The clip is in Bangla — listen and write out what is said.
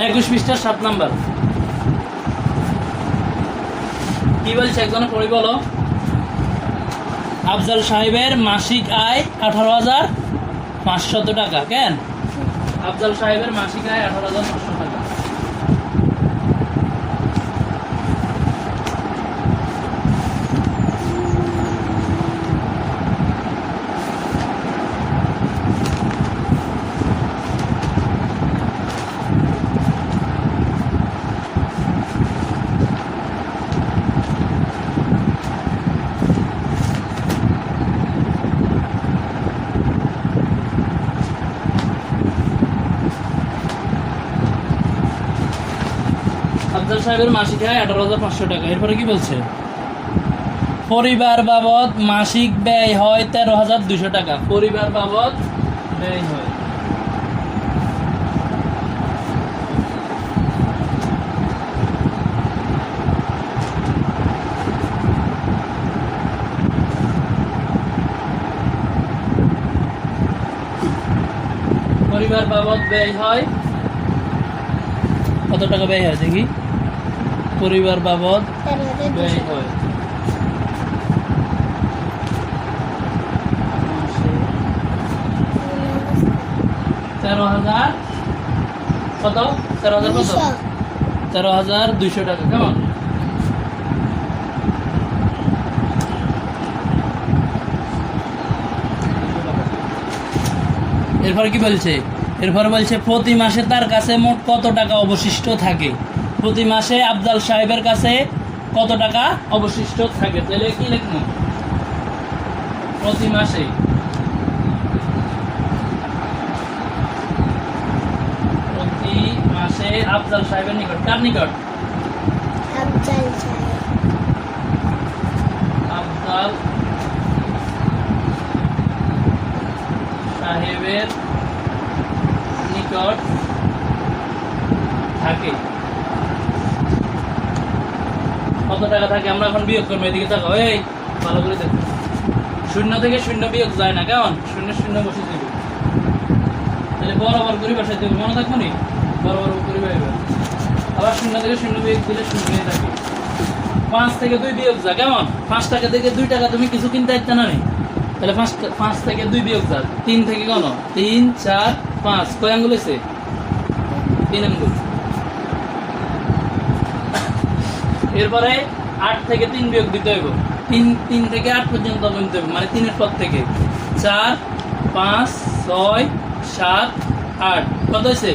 21 পৃষ্ঠার 7 নাম্বার কি বলছে একজনে পড়ি বলো। আফজাল সাহেবের মাসিক আয় 18,500 টাকা। কেন? আফজাল সাহেবের মাসিক আয় 18,500 টাকা। আফজাল সাহেবের মাসিক আয় 18,500 টাকা। এরপরে কি বলছে? পরিবার বাবদ মাসিক ব্যয় হয় 13,200 টাকা। পরিবার বাবদ ব্যয় হয় পরিবার বাবদ ব্যয় হয় কত টাকা ব্যয় হয় দেখি। পরিবার বাবদ ব্যয় হয় 13,000 কত? 13,000 কত? 13,200 টাকা। কেমন? এরপরে কি বলছে? এরপরে বলছে প্রতি মাসে তার কাছে মোট কত টাকা অবশিষ্ট থাকে। প্রতি মাসে আফজাল সাহেবের কাছে কত টাকা অবশিষ্ট থাকে। তাহলে কি লিখবো? প্রতি মাসে আফজাল সাহেবের নিকট, কার নিকট? আফজাল সাহেবের নিকট থাকে কত টাকা থাকে। আমরা এখন বিয়োগ করবো। এদিকে থাকো, এই ভালো করে দেখো। 0 থেকে 0 বিয়োগ যায় না। কেমন? 0 0 বসে দেবে। তাহলে বরাবর করে বসাই দেবে। মনে থাকবো নি? বরাবর করে পাইবে। আবার 0 থেকে 0 বিয়োগ দিলে 0 হয়ে থাকে। 5 থেকে 2 বিয়োগ যা। কেমন? 5 টাকা থেকে 2 টাকা তুমি কিছু কিনতে চাইতে না নি। তাহলে 5 থেকে 2 বিয়োগ যা। 3 থেকে কোন? 3 4 5 কয় আঙ্গুল আছে? 3 আঙ্গুল। এরপরে 8 থেকে 3 বিয়োগ দিতে হবে। 3 থেকে 8 পর্যন্ত গুনতে হবে, মানে 3 এর পর থেকে 4 5 6 7 8 কত হয়েছে?